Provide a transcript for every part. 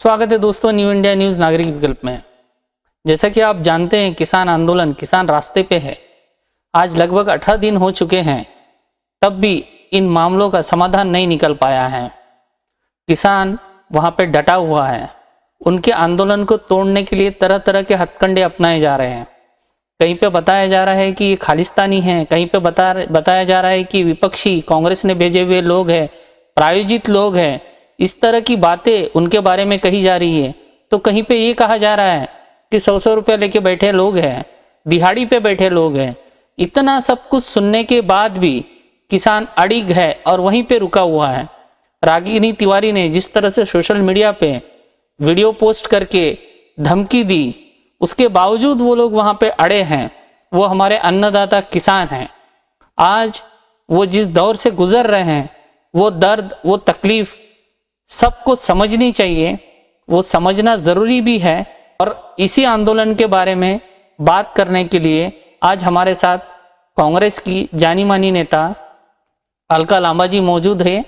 स्वागत है दोस्तों न्यू इंडिया न्यूज नागरिक विकल्प में। जैसा कि आप जानते हैं, किसान आंदोलन, किसान रास्ते पे है। आज लगभग 18 दिन हो चुके हैं, तब भी इन मामलों का समाधान नहीं निकल पाया है। किसान वहां पे डटा हुआ है। उनके आंदोलन को तोड़ने के लिए तरह तरह के हथकंडे अपनाए जा रहे हैं। कहीं पे बताया जा रहा है कि ये खालिस्तानी हैं, कहीं पे बताया जा रहा है कि विपक्षी कांग्रेस ने भेजे हुए लोग हैं, प्रायोजित लोग हैं। इस तरह की बातें उनके बारे में कही जा रही है। तो कहीं पे ये कहा जा रहा है कि 100 रुपये लेके बैठे लोग हैं, दिहाड़ी पे बैठे लोग हैं। इतना सब कुछ सुनने के बाद भी किसान अड़िग है और वहीं पे रुका हुआ है। रागिनी तिवारी ने जिस तरह से सोशल मीडिया पे वीडियो पोस्ट करके धमकी दी, उसके बावजूद वो लोग वहां पे अड़े हैं। वो हमारे अन्नदाता किसान हैं। आज वो जिस दौर से गुजर रहे हैं, वो दर्द, वो तकलीफ सबको समझनी चाहिए, वो समझना ज़रूरी भी है। और इसी आंदोलन के बारे में बात करने के लिए आज हमारे साथ कांग्रेस की जानी मानी नेता अलका लांबा जी मौजूद है।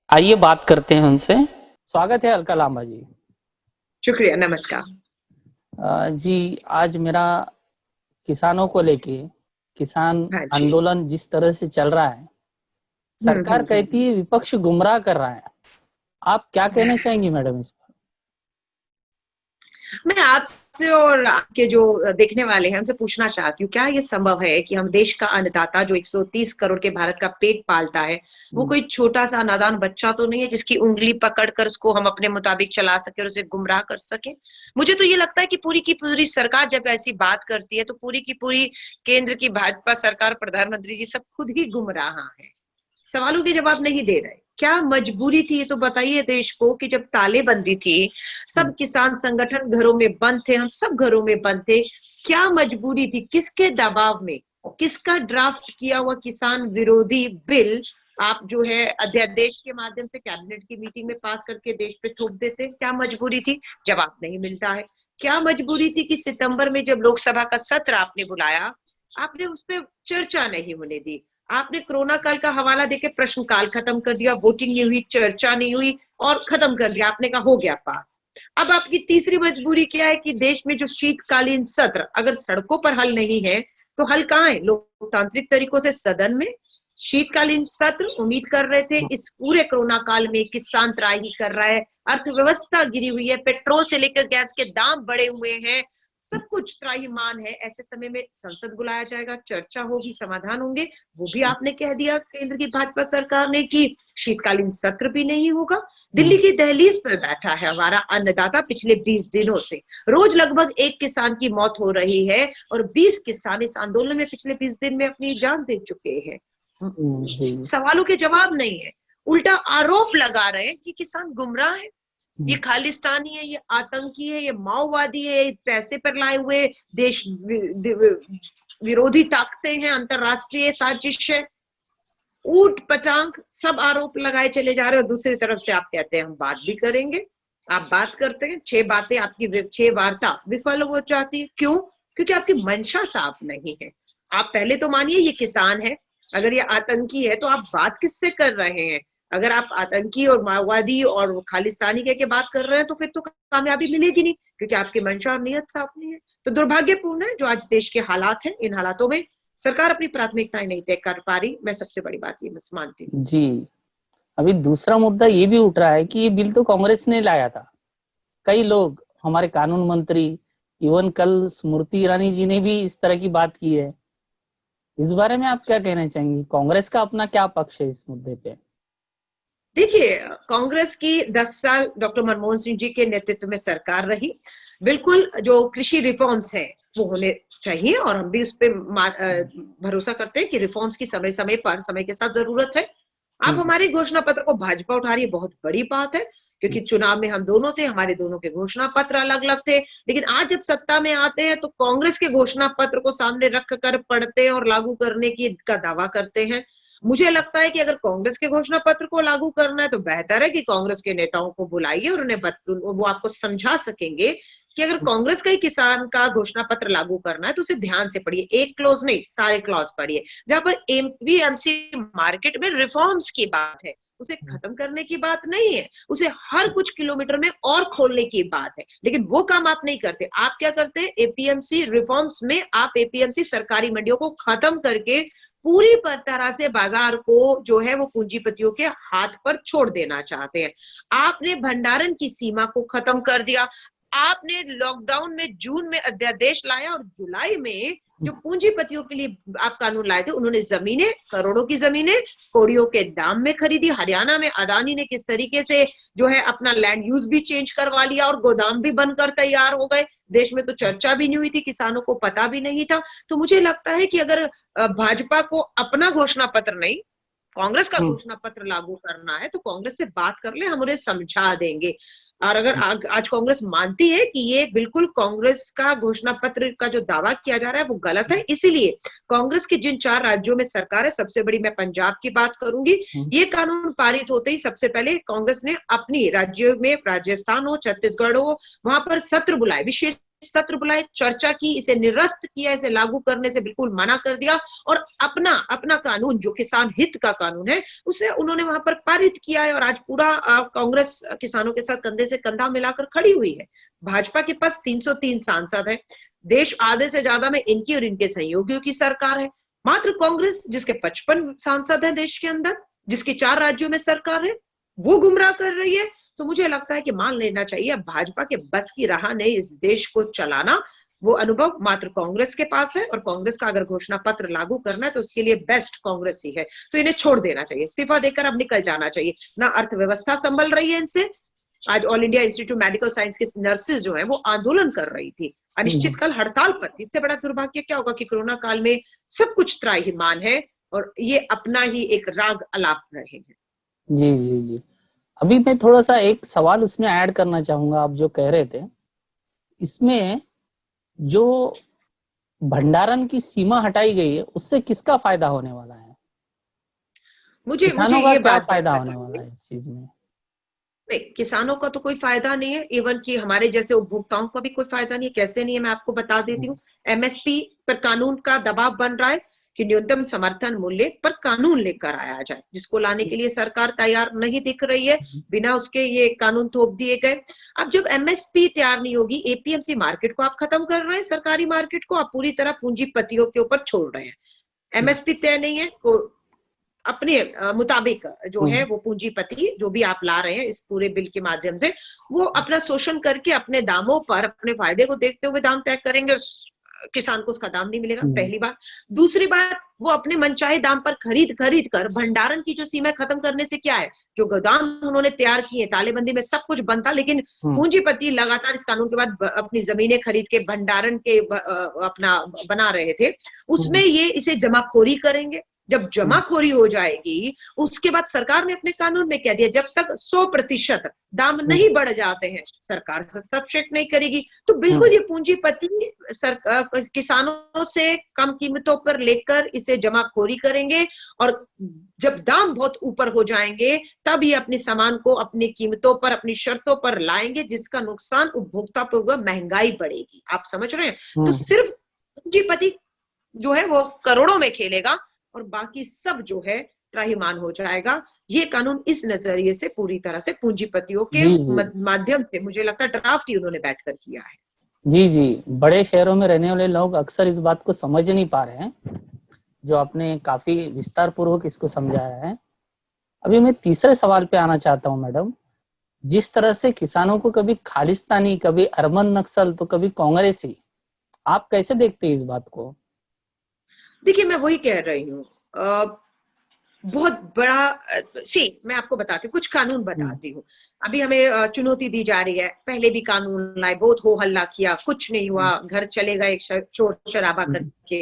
आइए बात करते हैं उनसे। स्वागत है अलका लांबा जी। शुक्रिया, नमस्कार। जी, आज मेरा किसानों को लेके, किसान आंदोलन जिस तरह से चल रहा है, सरकार कहती है विपक्ष गुमराह कर रहा है। आप क्या कहना चाहेंगी मैडम इस पर? मैं आपसे और आपके जो देखने वाले हैं उनसे पूछना चाहती हूँ, क्या ये संभव है कि हम देश का अन्नदाता जो 130 करोड़ के भारत का पेट पालता है, वो कोई छोटा सा नादान बच्चा तो नहीं है जिसकी उंगली पकड़कर उसको हम अपने मुताबिक चला सके और उसे गुमराह कर सके? मुझे तो ये लगता है कि पूरी की पूरी सरकार जब ऐसी बात करती है तो पूरी की पूरी केंद्र की भाजपा सरकार, प्रधानमंत्री जी सब खुद ही गुमराह है, सवालों के जवाब नहीं दे रहे। क्या मजबूरी थी ये तो बताइए देश को कि जब तालेबंदी थी, सब किसान संगठन घरों में बंद थे, हम सब घरों में बंद थे। क्या मजबूरी थी? किसके दबाव में? किसका ड्राफ्ट किया हुआ किसान विरोधी बिल आप जो है अध्यादेश के माध्यम से कैबिनेट की मीटिंग में पास करके देश पे थोप देते? क्या मजबूरी थी? जवाब नहीं मिलता है। क्या मजबूरी थी कि सितंबर में जब लोकसभा का सत्र आपने बुलाया, आपने उस पर चर्चा नहीं होने दी? आपने कोरोना काल का हवाला देके प्रश्न काल खत्म कर दिया, वोटिंग नहीं हुई, चर्चा नहीं हुई और खत्म कर दिया। आपने कहा हो गया पास। अब आपकी तीसरी मजबूरी क्या है कि देश में जो शीतकालीन सत्र अगर सड़कों पर हल नहीं है तो हल कहाँ है? लोकतांत्रिक तरीकों से सदन में। शीतकालीन सत्र उम्मीद कर रहे थे इस पूरे कोरोना काल में किसान त्राही कर रहा है, अर्थव्यवस्था गिरी हुई है, पेट्रोल से लेकर गैस के दाम बढ़े हुए हैं, सब कुछ त्राहीमाम है। ऐसे समय में संसद बुलाया जाएगा, चर्चा होगी, समाधान होंगे। वो भी आपने कह दिया केंद्र की भाजपा सरकार ने कि शीतकालीन सत्र भी नहीं होगा। दिल्ली की दहलीज पर बैठा है हमारा अन्नदाता पिछले 20 दिनों से। रोज लगभग एक किसान की मौत हो रही है और 20 किसान इस आंदोलन में पिछले 20 दिन में अपनी जान दे चुके हैं। सवालों के जवाब नहीं है, उल्टा आरोप लगा रहे हैं कि किसान गुमराह है, ये खालिस्तानी है, ये आतंकी है, ये माओवादी है, ये पैसे पर लाए हुए देश विरोधी ताकतें हैं, अंतरराष्ट्रीय साजिश है। ऊट पटांग सब आरोप लगाए चले जा रहे हैं और दूसरी तरफ से आप कहते हैं हम बात भी करेंगे। आप बात करते हैं, 6 बातें आपकी 6 वार्ता विफल हो जाती है। क्यों? क्योंकि आपकी मंशा साफ नहीं है। आप पहले तो मानिए ये किसान है, अगर ये आतंकी है तो आप बात किससे कर रहे हैं? अगर आप आतंकी और माओवादी और खालिस्तानी के बात कर रहे हैं तो फिर तो कामयाबी मिलेगी नहीं, क्योंकि आपकी मंशा और नियत साफ नहीं है। तो दुर्भाग्यपूर्ण है जो आज देश के हालात हैं। इन हालातों में सरकार अपनी प्राथमिकताएं नहीं तय कर पा रही। मैं सबसे बड़ी बात ये मानती हूँ। जी, अभी दूसरा मुद्दा ये भी उठ रहा है कि ये बिल तो कांग्रेस ने लाया था। कई लोग, हमारे कानून मंत्री, इवन कल स्मृति ईरानी जी ने भी इस तरह की बात की है। इस बारे में आप क्या कहना चाहेंगी? कांग्रेस का अपना क्या पक्ष है इस मुद्दे पे? देखिए, कांग्रेस की 10 साल डॉक्टर मनमोहन सिंह जी के नेतृत्व में सरकार रही। बिल्कुल जो कृषि रिफॉर्म्स हैं वो होने चाहिए और हम भी उस पे भरोसा करते हैं कि रिफॉर्म्स की समय समय पर, समय के साथ जरूरत है। आप हमारे घोषणा पत्र को भाजपा उठा रही है, बहुत बड़ी बात है, क्योंकि चुनाव में हम दोनों थे, हमारे दोनों के घोषणा पत्र अलग अलग थे। लेकिन आज जब सत्ता में आते हैं तो कांग्रेस के घोषणा पत्र को सामने रख कर पढ़ते हैं और लागू करने की का दावा करते हैं। मुझे लगता है कि अगर कांग्रेस के घोषणा पत्र को लागू करना है तो बेहतर है कि कांग्रेस के नेताओं को बुलाइए और उन्हें वो आपको समझा सकेंगे कि अगर कांग्रेस का ही किसान का घोषणा पत्र लागू करना है तो उसे ध्यान से पढ़िए, एक क्लॉज नहीं सारे क्लॉज पढ़िए। जहां पर एपीएमसी मार्केट में रिफॉर्म्स की बात है उसे खत्म करने की बात नहीं है, उसे हर कुछ किलोमीटर में और खोलने की बात है, लेकिन वो काम आप नहीं करते। आप क्या करते हैं, एपीएमसी रिफॉर्म्स में आप एपीएमसी सरकारी मंडियों को खत्म करके पूरी तरह से बाजार को जो है वो पूंजीपतियों के हाथ पर छोड़ देना चाहते हैं। आपने भंडारण की सीमा को खत्म कर दिया। आपने लॉकडाउन में जून में अध्यादेश लाया और जुलाई में जो पूंजीपतियों के लिए आप कानून लाए थे, उन्होंने जमीनें, करोड़ों की जमीनें कौड़ियों के दाम में खरीदी। हरियाणा में अदानी ने किस तरीके से जो है अपना लैंड यूज भी चेंज करवा लिया और गोदाम भी बनकर तैयार हो गए। देश में तो चर्चा भी नहीं हुई थी, किसानों को पता भी नहीं था। तो मुझे लगता है कि अगर भाजपा को अपना घोषणा पत्र नहीं, कांग्रेस का घोषणा पत्र लागू करना है तो कांग्रेस से बात कर ले, हम उन्हें समझा देंगे। और अगर आज कांग्रेस मानती है कि ये बिल्कुल कांग्रेस का घोषणा पत्र का जो दावा किया जा रहा है वो गलत है, इसीलिए कांग्रेस की जिन 4 राज्यों में सरकार है, सबसे बड़ी मैं पंजाब की बात करूंगी, ये कानून पारित होते ही सबसे पहले कांग्रेस ने अपनी राज्यों में, राजस्थान हो, छत्तीसगढ़ हो, वहां पर सत्र बुलाए, विशेष सत्र बुलाए, चर्चा की, इसे निरस्त किया, इसे लागू करने से बिल्कुल मना कर दिया और अपना कानून जो किसान हित का कानून है उसे उन्होंने वहां पर पारित किया है। और आज पूरा कांग्रेस किसानों के साथ कंधे से कंधा मिलाकर खड़ी हुई है। भाजपा के पास 303 सांसद है, देश आधे से ज्यादा में इनकी और इनके सहयोगियों की सरकार है। मात्र कांग्रेस जिसके 55 सांसद है देश के अंदर, जिसकी 4 राज्यों में सरकार है, वो गुमराह कर रही है। तो मुझे लगता है कि मान लेना चाहिए अब भाजपा के बस की रहा नहीं इस देश को चलाना, वो अनुभव मात्र कांग्रेस के पास है। और कांग्रेस का अगर घोषणा पत्र लागू करना है तो उसके लिए बेस्ट कांग्रेस ही है, तो इन्हें छोड़ देना चाहिए, इस्तीफा देकर अब निकल जाना चाहिए। ना अर्थव्यवस्था संभल रही है इनसे। आज all India institute medical science की नर्सेज जो है वो आंदोलन कर रही थी, अनिश्चितकाल हड़ताल पर थी। इससे बड़ा दुर्भाग्य क्या होगा कि कोरोना काल में सब कुछ त्राहिमाम है और ये अपना ही एक राग अलाप रहे हैं। जी जी जी, अभी मैं थोड़ा सा एक सवाल उसमें ऐड करना चाहूंगा। आप जो कह रहे थे, इसमें जो भंडारण की सीमा हटाई गई है उससे किसका फायदा होने वाला है? मुझे किसानों का ये क्या बात फायदा होने वाला है इस चीज में? नहीं, किसानों का तो कोई फायदा नहीं है, इवन कि हमारे जैसे उपभोक्ताओं का भी कोई फायदा नहीं है। कैसे नहीं है, मैं आपको बता देती हूँ। एमएसपी पर कानून का दबाव बन रहा है कि न्यूनतम समर्थन मूल्य पर कानून लेकर आया जाए, जिसको लाने के लिए सरकार तैयार नहीं दिख रही है। बिना उसके ये कानून थोप दिए गए। अब जब एमएसपी तैयार नहीं होगी, एपीएमसी मार्केट को आप खत्म कर रहे हैं, सरकारी मार्केट को आप पूरी तरह पूंजीपतियों के ऊपर छोड़ रहे हैं। एमएसपी तय नहीं है, अपने मुताबिक जो है वो पूंजीपति जो भी आप ला रहे हैं इस पूरे बिल के माध्यम से, वो अपना शोषण करके अपने दामों पर, अपने फायदे को देखते हुए दाम तय करेंगे और किसान को उसका दाम नहीं मिलेगा, पहली बात। दूसरी बात, वो अपने मनचाहे दाम पर खरीद कर भंडारण की जो सीमा खत्म करने से क्या है, जो गोदाम उन्होंने तैयार किए, तालेबंदी में सब कुछ बनता, लेकिन पूंजीपति लगातार इस कानून के बाद अपनी जमीनें खरीद के भंडारण के अपना बना रहे थे, उसमें ये इसे जमाखोरी करेंगे। जब जमाखोरी हो जाएगी, उसके बाद सरकार ने अपने कानून में कह दिया जब तक 100% दाम नहीं बढ़ जाते हैं सरकार हस्तक्षेप नहीं करेगी। तो बिल्कुल ये पूंजीपति किसानों से कम कीमतों पर लेकर इसे जमाखोरी करेंगे और जब दाम बहुत ऊपर हो जाएंगे तब ये अपने सामान को अपनी कीमतों पर, अपनी शर्तों पर लाएंगे, जिसका नुकसान उपभोक्ता पर होगा, महंगाई बढ़ेगी। आप समझ रहे हैं? तो सिर्फ पूंजीपति जो है वो करोड़ों में खेलेगा और बाकी सब जो है त्राहिमाम हो जाएगा। ये कानून इस नजरिए से पूरी तरह से पूंजीपतियों के माध्यम से, मुझे लगता है ड्राफ्ट ही उन्होंने बैठकर किया है। जी जी, बड़े शहरों में रहने वाले लोग अक्सर इस बात को समझ नहीं पा रहे हैं, जो आपने काफी विस्तार पूर्वक इसको समझाया है। अभी मैं तीसरे सवाल पे आना चाहता हूँ मैडम। जिस तरह से किसानों को कभी खालिस्तानी, कभी अरबन नक्सल, तो कभी कांग्रेसी, आप कैसे देखते हैं इस बात को? देखिए, मैं वही कह रही हूँ, बहुत बड़ा मैं आपको बताती हूँ, कुछ कानून बताती हूँ। अभी हमें चुनौती दी जा रही है, पहले भी कानून लाए, बहुत हो हल्ला किया, कुछ नहीं हुआ, घर चले गए शोर शराबा करके।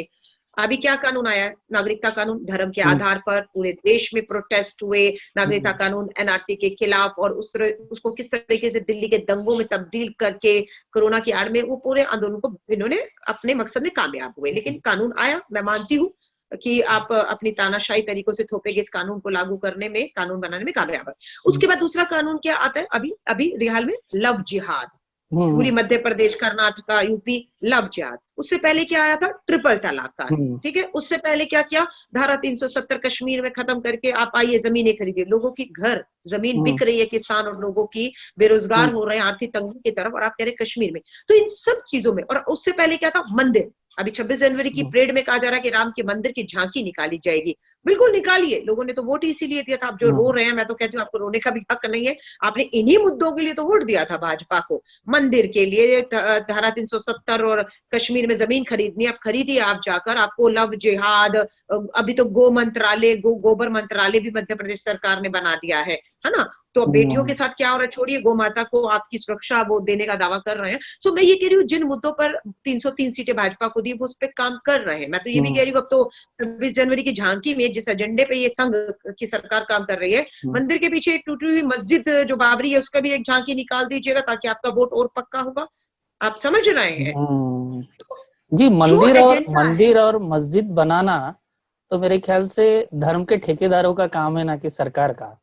अभी क्या कानून आया है? नागरिकता कानून। धर्म के आधार पर पूरे देश में प्रोटेस्ट हुए, नागरिकता कानून एनआरसी के खिलाफ, और उसको किस तरीके से दिल्ली के दंगों में तब्दील करके कोरोना की आड़ में वो पूरे आंदोलन को इन्होंने अपने मकसद में कामयाब हुए। लेकिन कानून आया, मैं मानती हूँ कि आप अपनी तानाशाही तरीकों से थोपेंगे, इस कानून को लागू करने में, कानून बनाने में कामयाब है। उसके बाद दूसरा कानून क्या आता है? अभी हाल में लव जिहाद, पूरी मध्य प्रदेश, कर्नाटका, यूपी, लव जिहाद। उससे पहले क्या आया था? ट्रिपल तलाक कानून, ठीक है। उससे पहले क्या किया? धारा 370 कश्मीर में खत्म करके आप आइए जमीनें खरीदिए। लोगों की घर जमीन बिक रही है, किसान और लोगों की बेरोजगार हो रहे हैं आर्थिक तंगी की तरफ, और आप कह रहे हैं कश्मीर में। तो इन सब चीजों में, और उससे पहले क्या था? मंदिर। अभी 26 जनवरी की परेड में कहा जा रहा है कि राम के मंदिर की झांकी निकाली जाएगी। बिल्कुल निकालिए, लोगों ने तो वोट इसीलिए दिया था। आप जो रो रहे हैं, मैं तो कहती हूँ आपको रोने का भी हक नहीं है। आपने इन्हीं मुद्दों के लिए तो वोट दिया था भाजपा को, मंदिर के लिए, धारा 370 और कश्मीर में जमीन खरीदनी। आप खरीदिए, आप जाकर। आपको लव जिहाद, अभी तो गो मंत्रालय, गोबर मंत्रालय भी मध्य प्रदेश सरकार ने बना दिया है ना। तो बेटियों के साथ क्या हो रहा है? छोड़िए, गौ माता को आपकी सुरक्षा वो देने का दावा कर रहे हैं। सो मैं ये कह रही हूँ, जिन मुद्दों पर 303 सीटें भाजपा को दी, वो उस पर काम कर रहे हैं। मैं तो ये भी कह रही हूँ, अब तो 26 जनवरी की झांकी में जिस एजेंडे पे ये संघ की सरकार काम कर रही है, मंदिर के पीछे एक टूटी हुई मस्जिद जो बाबरी है, उसका भी एक झांकी निकाल दीजिएगा, ताकि आपका वोट और पक्का होगा। आप समझ रहे हैं? तो जी, जो एजेंडा है, मंदिर और मस्जिद बनाना तो मेरे ख्याल से धर्म के ठेकेदारों का काम है, ना कि सरकार का।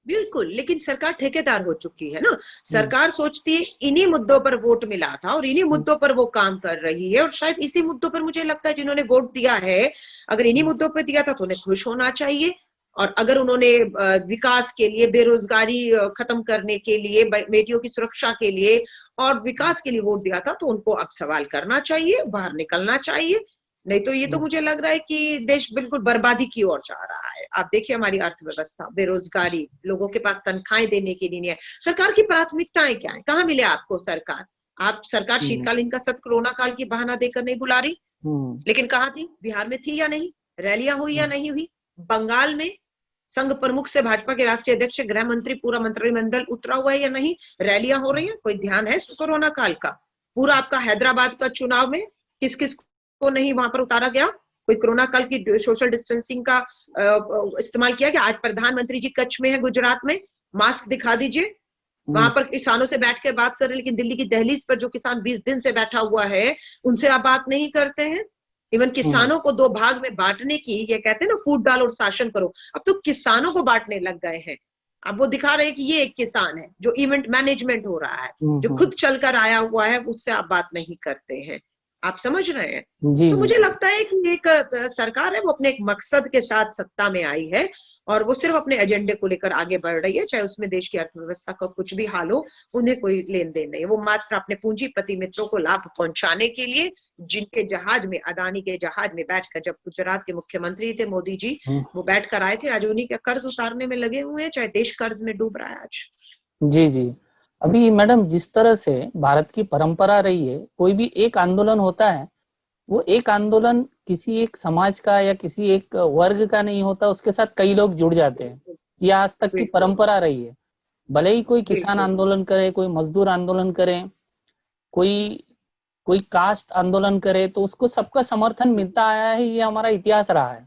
बिल्कुल। लेकिन सरकार ठेकेदार हो चुकी है ना। सरकार सोचती है इन्हीं मुद्दों पर वोट मिला था और इन्हीं मुद्दों पर वो काम कर रही है, और शायद इसी मुद्दों पर मुझे लगता है जिन्होंने वोट दिया है, अगर इन्हीं मुद्दों पर दिया था तो उन्हें खुश होना चाहिए। और अगर उन्होंने विकास के लिए, बेरोजगारी खत्म करने के लिए, बेटियों की सुरक्षा के लिए और विकास के लिए वोट दिया था, तो उनको अब सवाल करना चाहिए, बाहर निकलना चाहिए। नहीं तो ये तो मुझे लग रहा है कि देश बिल्कुल बर्बादी की ओर जा रहा है। आप देखिए हमारी अर्थव्यवस्था, बेरोजगारी, लोगों के पास तनख्वाहें देने के लिए नहीं है। सरकार की प्राथमिकताएं क्या है? कहाँ मिले आपको सरकार? आप सरकार शीतकालीन का सत्र कोरोना काल की बहाना देकर नहीं बुला रही, लेकिन कहाँ थी? बिहार में थी या नहीं? रैलियां हुई या नहीं हुई? बंगाल में संघ प्रमुख से भाजपा के राष्ट्रीय अध्यक्ष, गृह मंत्री, पूरा मंत्रिमंडल उतरा हुआ है या नहीं? रैलियां हो रही हैं? कोई ध्यान है कोरोना काल का? पूरा आपका हैदराबाद का चुनाव में किस किस को नहीं वहां पर उतारा गया? कोई कोरोना काल की सोशल डिस्टेंसिंग का इस्तेमाल किया गया? आज प्रधानमंत्री जी कच्छ में है, गुजरात में, मास्क दिखा दीजिए। वहां पर किसानों से बैठकर बात कर रहे हैं, लेकिन दिल्ली की दहलीज पर जो किसान 20 दिन से बैठा हुआ है, उनसे आप बात नहीं करते हैं। इवन किसानों को दो भाग में बांटने की, ये कहते हैं ना, फूट डालो और शासन करो, अब तो किसानों को बांटने लग गए हैं। अब वो दिखा रहे हैं कि ये एक किसान है, जो इवेंट मैनेजमेंट हो रहा है, जो खुद चलकर आया हुआ है, उससे आप बात नहीं करते हैं। आप समझ रहे हैं? जी तो जी। मुझे लगता है कि एक सरकार है, वो अपने एक मकसद के साथ सत्ता में आई है, और वो सिर्फ अपने एजेंडे को लेकर आगे बढ़ रही है, चाहे उसमें देश की अर्थव्यवस्था का कुछ भी हाल हो, उन्हें कोई लेन देन नहीं है। वो मात्र अपने पूंजीपति मित्रों को लाभ पहुंचाने के लिए, जिनके जहाज में, अदानी के जहाज में बैठकर, जब गुजरात के मुख्यमंत्री थे मोदी जी, वो बैठकर आए थे, आज उन्हीं का कर्ज उतारने में लगे हुए हैं, चाहे देश कर्ज में डूब रहा है आज। जी जी। अभी मैडम, जिस तरह से भारत की परंपरा रही है, कोई भी एक आंदोलन होता है, वो एक आंदोलन किसी एक समाज का या किसी एक वर्ग का नहीं होता, उसके साथ कई लोग जुड़ जाते हैं। ये आज तक की परंपरा रही है। भले ही कोई किसान आंदोलन करे, कोई मजदूर आंदोलन करे, कोई कोई कास्ट आंदोलन करे, तो उसको सबका समर्थन मिलता आया है, ये हमारा इतिहास रहा है।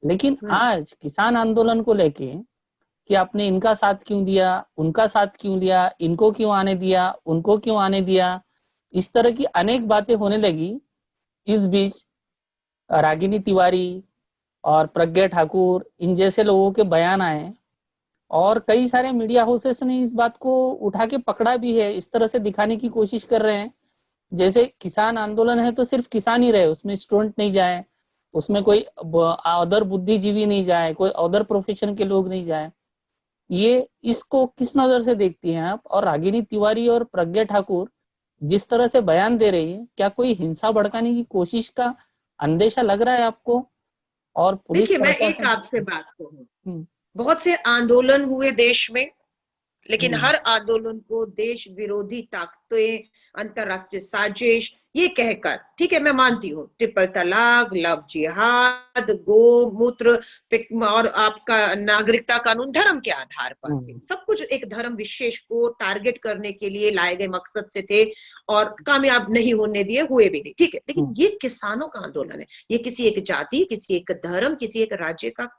लेकिन आज किसान आंदोलन को लेके कि आपने इनका साथ क्यों दिया, उनका साथ क्यों लिया, इनको क्यों आने दिया, उनको क्यों आने दिया, इस तरह की अनेक बातें होने लगी। इस बीच रागिनी तिवारी और प्रज्ञा ठाकुर, इन जैसे लोगों के बयान आए, और कई सारे मीडिया हाउसेस ने इस बात को उठा के पकड़ा भी है। इस तरह से दिखाने की कोशिश कर रहे हैं जैसे किसान आंदोलन है तो सिर्फ किसान ही रहे, उसमें स्टूडेंट नहीं जाए, उसमें कोई अदर बुद्धिजीवी नहीं जाए, कोई अदर प्रोफेशन के लोग नहीं जाए। ये इसको किस नजर से देखती हैं आप? और रागिनी तिवारी और प्रज्ञा ठाकुर जिस तरह से बयान दे रही है, क्या कोई हिंसा भड़काने की कोशिश का अंदेशा लग रहा है आपको? और पुलिस देखिए, मैं एक प्रशासन। आपसे बात कहूँ, बहुत से आंदोलन हुए देश में, लेकिन हर आंदोलन को देश विरोधी ताकतें, अंतरराष्ट्रीय साजिश, ये कहकर, ठीक है मैं मानती हूँ, ट्रिपल तलाक, लव जिहाद, गोमूत्र और आपका नागरिकता कानून धर्म के आधार पर थे, सब कुछ एक धर्म विशेष को टारगेट करने के लिए लाए गए मकसद से थे, और कामयाब नहीं होने दिए, हुए भी नहीं, ठीक है। लेकिन ये किसानों का आंदोलन है, ये किसी एक जाति, किसी एक धर्म, किसी एक राज्य का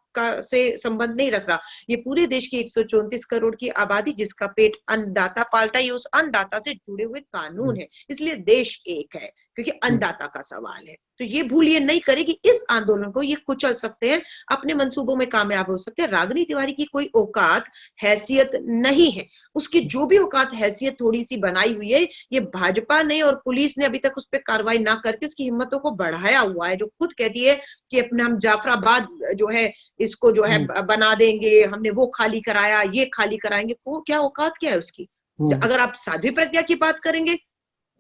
से संबंध नहीं रख रहा। ये पूरे देश की 134 करोड़ की आबादी, जिसका पेट अन्नदाता पालता है, ये उस अन्नदाता से जुड़े हुए कानून है, इसलिए देश एक है। क्योंकि अन्नदाता का सवाल है। तो ये भूल ये नहीं करेगी, इस आंदोलन को ये कुचल सकते हैं, अपने मंसूबों में कामयाब हो सकते हैं। रागिनी तिवारी की कोई औकात हैसियत नहीं है, उसकी जो भी औकात हैसियत थोड़ी सी बनाई हुई है, ये भाजपा ने और पुलिस ने अभी तक उस पर कार्रवाई ना करके उसकी हिम्मतों को बढ़ाया हुआ है। जो खुद कहती है कि अपने हम जाफराबाद जो है इसको जो है बना देंगे, हमने वो खाली कराया, ये खाली कराएंगे, वो क्या औकात क्या है उसकी? अगर आप साध्वी प्रज्ञा की बात करेंगे,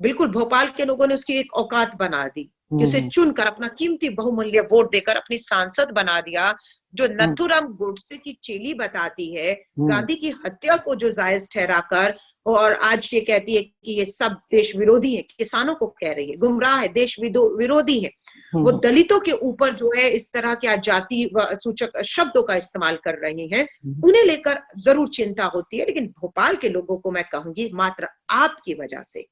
बिल्कुल भोपाल के लोगों ने उसकी एक औकात बना दी कि उसे चुनकर अपना कीमती बहुमूल्य वोट देकर अपनी सांसद बना दिया। जो नथुराम गोडसे की चेली बताती है, गांधी की हत्या को जो जायज ठहराकर, और आज ये कहती है कि ये सब देश विरोधी है, किसानों को कह रही है, गुमराह है, देश विरोधी है। वो दलितों के ऊपर जो है इस तरह के जाति सूचक शब्दों का इस्तेमाल कर रही हैं, उन्हें लेकर जरूर चिंता होती है। लेकिन भोपाल के लोगों को मैं कहूंगी, मात्र आपकी वजह से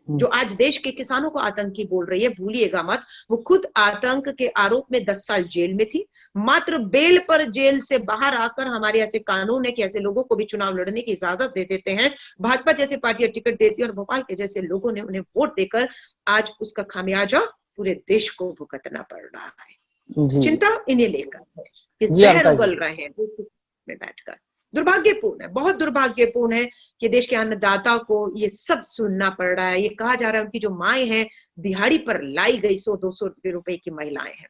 जो आज देश के किसानों को आतंकी बोल रही है, भूलिएगा मत, वो खुद आतंक के आरोप में 10 साल जेल में थी। मात्र बेल पर जेल से बाहर आकर हमारे ऐसे कानून है कि ऐसे लोगों को भी चुनाव लड़ने की इजाजत दे देते हैं। भाजपा जैसी पार्टियां टिकट देती है और भोपाल के जैसे लोगों ने उन्हें वोट देकर आज उसका खामियाजा पूरे देश को भुगतना पड़ रहा है। जी चिंता इन्हें लेकर है कि जी जहर अलका जी। उगल रहे हैं में बैठकर। दुर्भाग्यपूर्ण है, बहुत दुर्भाग्यपूर्ण है कि देश के अन्नदाता को ये सब सुनना पड़ रहा है। ये कहा जा रहा है उनकी जो माएं हैं दिहाड़ी पर लाई गई 100-200 रुपए की महिलाएं हैं।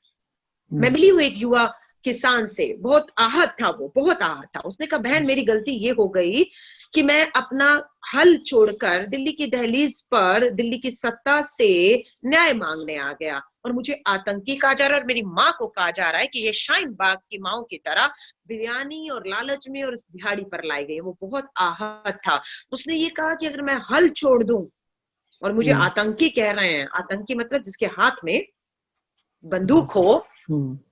मैं मिली हूँ एक युवा किसान से, बहुत आहत था, वो बहुत आहत था। उसने कहा बहन मेरी गलती ये हो गई कि मैं अपना हल छोड़कर दिल्ली की दहलीज पर दिल्ली की सत्ता से न्याय मांगने आ गया और मुझे आतंकी कहा जा रहा है और मेरी माँ को कहा जा रहा है कि ये शाहीन बाग की माओ की तरह बिरयानी और लालच में और दिहाड़ी पर लाई गई। वो बहुत आहत था। उसने ये कहा कि अगर मैं हल छोड़ दूं और मुझे आतंकी कह रहे हैं, आतंकी मतलब जिसके हाथ में बंदूक हो,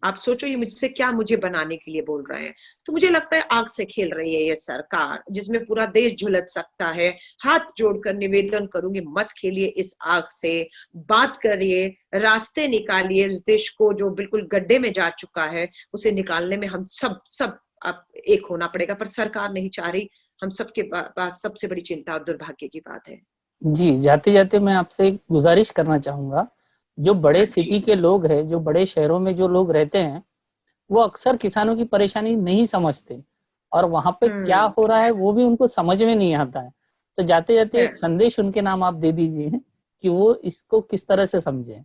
आप सोचो ये मुझसे क्या मुझे बनाने के लिए बोल रहे हैं। तो मुझे लगता है आग से खेल रही है ये सरकार, जिसमें पूरा देश झुलस सकता है। हाथ जोड़कर निवेदन करूंगी, मत खेलिए इस आग से, बात करिए, रास्ते निकालिए। इस देश को जो बिल्कुल गड्ढे में जा चुका है उसे निकालने में हम सब अब एक होना पड़ेगा, पर सरकार नहीं चाह रही। हम सबके पास सबसे बड़ी चिंता और दुर्भाग्य की बात है। जी जाते जाते मैं आपसे एक गुजारिश करना चाहूंगा, जो बड़े सिटी के लोग हैं, जो बड़े शहरों में जो लोग रहते हैं, वो अक्सर किसानों की परेशानी नहीं समझते और वहां पे क्या हो रहा है वो भी उनको समझ में नहीं आता है। तो जाते जाते एक संदेश उनके नाम आप दे दीजिए कि वो इसको किस तरह से समझें।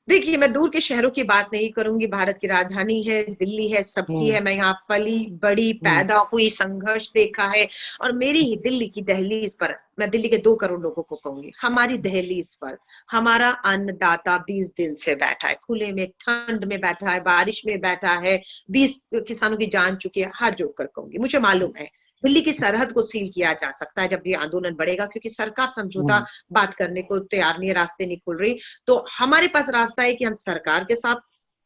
देखिए, मैं दूर के शहरों की बात नहीं करूंगी, भारत की राजधानी है, दिल्ली है, सबकी है। मैं यहाँ पली बड़ी पैदा हुई, संघर्ष देखा है। और मेरी ही दिल्ली की दहलीज पर, मैं दिल्ली के 2 करोड़ लोगों को कहूंगी, हमारी दहलीज पर हमारा अन्नदाता 20 दिन से बैठा है, खुले में ठंड में बैठा है, बारिश में बैठा है, 20 किसानों की जान चुकी है। हाथ जोड़कर कहूंगी, मुझे मालूम है दिल्ली की सरहद को सील किया जा सकता है जब ये आंदोलन बढ़ेगा, क्योंकि सरकार समझौता बात करने को तैयार नहीं है, रास्ते नहीं खुल रही। तो हमारे पास रास्ता है कि हम सरकार के साथ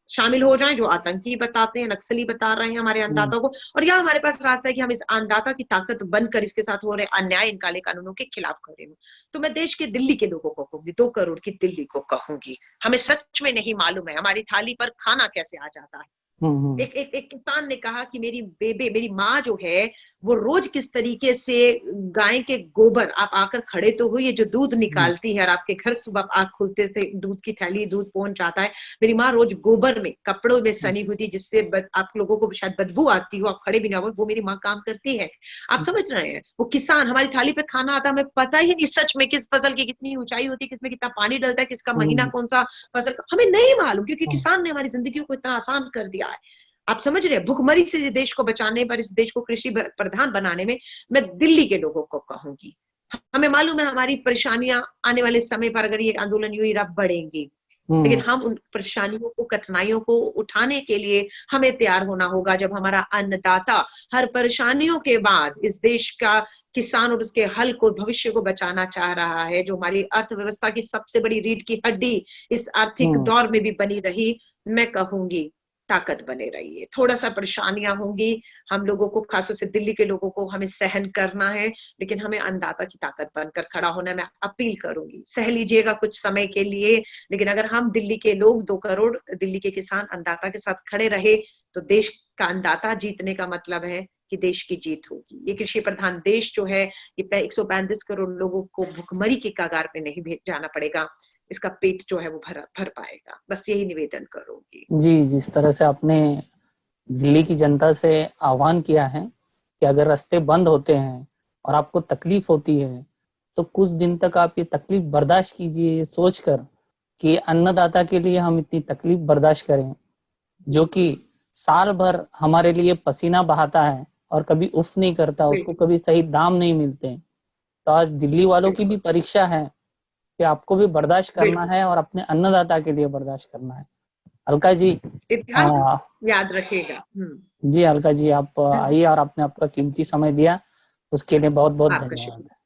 शामिल हो जाएं, जो आतंकी बताते हैं, नक्सली बता रहे हैं हमारे अन्नदाता को, और या हमारे पास रास्ता है कि हम इस अन्नदाता की ताकत बनकर इसके साथ हो रहे अन्याय, इन काले कानूनों के खिलाफ खड़े हों। तो मैं देश के दिल्ली के लोगों को कहूंगी, 2 करोड़ की दिल्ली को कहूंगी, हमें सच में नहीं मालूम है हमारी थाली पर खाना कैसे आ जाता है। एक किसान ने कहा कि मेरी माँ जो है वो रोज किस तरीके से गाय के गोबर, आप आकर खड़े तो हुई, ये जो दूध निकालती है और आपके घर सुबह आँख खुलते से दूध की थैली, दूध पहुंच जाता है। मेरी माँ रोज गोबर में कपड़ों में सनी हुई थी, जिससे आप लोगों को शायद बदबू आती हो, आप खड़े भी ना हो, वो मेरी माँ काम करती है। आप समझ रहे हैं, वो किसान, हमारी थाली पे खाना आता है, हमें पता ही नहीं सच में किस फसल की कितनी ऊंचाई होती है, किसमें कितना पानी डलता है, किसका महीना कौन सा फसल, हमें नहीं मालूम, क्योंकि किसान ने हमारी जिंदगी को इतना आसान कर दिया है। आप समझ रहे हैं, भुखमरी से देश को बचाने पर, इस देश को कृषि प्रधान बनाने में मैं दिल्ली के लोगों को कहूंगी, हमें मालूम है हमारी परेशानियां आने वाले समय पर अगर ये आंदोलन यूं ही रहा बढ़ेंगी, लेकिन हम उन परेशानियों को, कठिनाइयों को उठाने के लिए हमें तैयार होना होगा। जब हमारा अन्नदाता हर परेशानियों के बाद इस देश का किसान और उसके हल को, भविष्य को बचाना चाह रहा है, जो हमारी अर्थव्यवस्था की सबसे बड़ी रीढ़ की हड्डी इस आर्थिक दौर में भी बनी रही, मैं कहूंगी ताकत बने रहिए। थोड़ा सा परेशानियां होंगी, हम लोगों को, खासतौर से दिल्ली के लोगों को, हमें सहन करना है, लेकिन हमें अन्नदाता की ताकत बनकर खड़ा होना है। मैं अपील करूंगी, सह लीजिएगा कुछ समय के लिए, लेकिन अगर हम दिल्ली के लोग, 2 करोड़ दिल्ली के किसान अन्नदाता के साथ खड़े रहे, तो देश का अन्नदाता जीतने का मतलब है कि देश की जीत होगी। ये कृषि प्रधान देश जो है, ये 135 करोड़ लोगों को भुखमरी के कगार पे नहीं जाना पड़ेगा। इसका पेट जो है वो भर पाएगा। बस यही निवेदन करूंगी। जी, जिस तरह से आपने दिल्ली की जनता से आह्वान किया है कि अगर रास्ते बंद होते हैं और आपको तकलीफ होती है तो कुछ दिन तक आप ये तकलीफ बर्दाश्त कीजिए, ये सोचकर कि अन्नदाता के लिए हम इतनी तकलीफ बर्दाश्त करें, जो कि साल भर हमारे लिए पसीना बहाता है और कभी उफ नहीं करता, उसको कभी सही दाम नहीं मिलते। तो आज दिल्ली वालों की भी परीक्षा है कि आपको भी बर्दाश्त करना है और अपने अन्नदाता के लिए बर्दाश्त करना है। अलका जी, इतिहास याद रखेगा। जी अलका जी, आप आइए और आपने आपका कीमती समय दिया, उसके लिए बहुत बहुत आपका धन्यवाद। शुक्रिया।